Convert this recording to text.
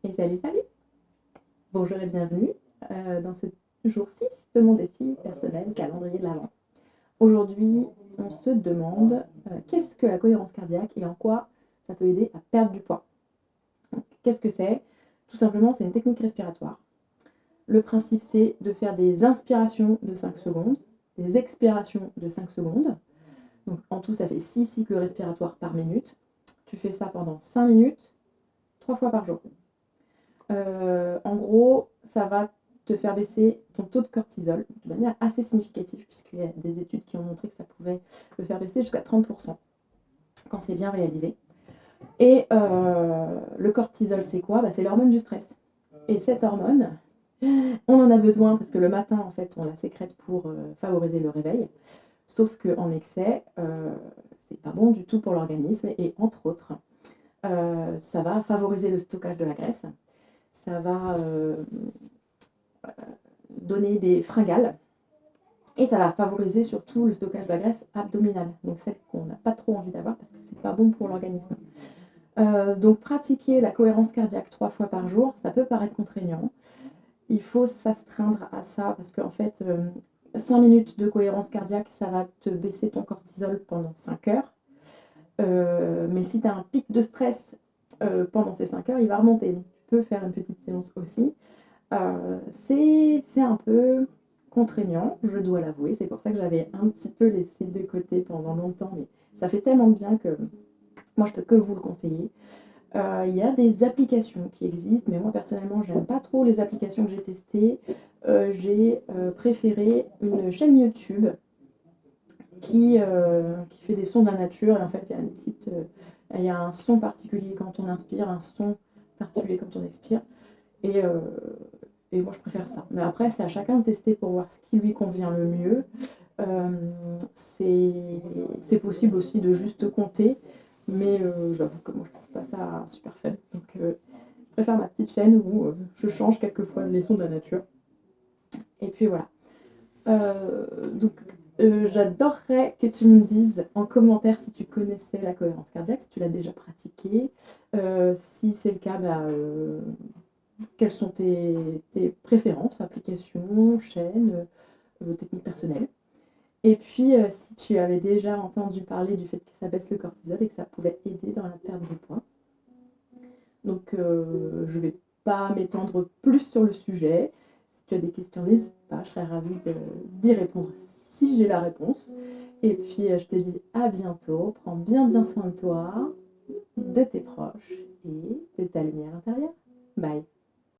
Et salut, salut! Bonjour et bienvenue dans ce jour 6 de mon défi personnel calendrier de l'Avent. Aujourd'hui, on se demande qu'est-ce que la cohérence cardiaque et en quoi ça peut aider à perdre du poids. Qu'est-ce que c'est? Tout simplement, c'est une technique respiratoire. Le principe, c'est de faire des inspirations de 5 secondes, des expirations de 5 secondes. Donc en tout, ça fait 6 cycles respiratoires par minute. Tu fais ça pendant 5 minutes, 3 fois par jour. En gros, ça va te faire baisser ton taux de cortisol de manière assez significative, puisqu'il y a des études qui ont montré que ça pouvait le faire baisser jusqu'à 30% quand c'est bien réalisé. Et le cortisol, c'est quoi? C'est l'hormone du stress. Et cette hormone, on en a besoin parce que le matin, en fait, on la sécrète pour favoriser le réveil. Sauf qu'en excès, c'est pas bon du tout pour l'organisme. Et entre autres, ça va favoriser le stockage de la graisse. Ça va donner des fringales et ça va favoriser surtout le stockage de la graisse abdominale, donc celle qu'on n'a pas trop envie d'avoir parce que c'est pas bon pour l'organisme. Donc pratiquer la cohérence cardiaque 3 fois par jour, ça peut paraître contraignant. Il faut s'astreindre à ça parce qu'en fait, 5 minutes de cohérence cardiaque, ça va te baisser ton cortisol pendant 5 heures. Mais si tu as un pic de stress pendant ces 5 heures, il va remonter. Donc, tu peux faire une petite séance aussi. C'est un peu contraignant, je dois l'avouer. C'est pour ça que j'avais un petit peu laissé de côté pendant longtemps. Mais ça fait tellement de bien que moi, je peux que vous le conseiller. Il y a des applications qui existent, mais moi, personnellement, j'aime pas trop les applications que j'ai testées. J'ai préféré une chaîne YouTube qui fait des sons de la nature. Et en fait, il y a un son particulier quand on inspire, un son particulier quand on expire. Et moi, je préfère ça. Mais après, c'est à chacun de tester pour voir ce qui lui convient le mieux. C'est possible aussi de juste compter, mais j'avoue que moi, je trouve pas ça super fun. Donc, je préfère ma petite chaîne où je change quelquefois les sons de la nature. Et puis voilà. Donc, j'adorerais que tu me dises en commentaire si tu connaissais la cohérence cardiaque, si tu l'as déjà pratiquée. Si c'est le cas, quelles sont tes préférences, applications, chaînes, techniques personnelles. Et puis, si tu avais déjà entendu parler du fait que ça baisse le cortisol et que ça pouvait aider dans la perte de poids. Donc, je ne vais pas m'étendre plus sur le sujet. Si tu as des questions, n'hésite pas, je serais ravie d'y répondre si j'ai la réponse. Et puis, je te dis à bientôt. Prends bien soin de toi, de tes proches et de ta lumière intérieure. Bye!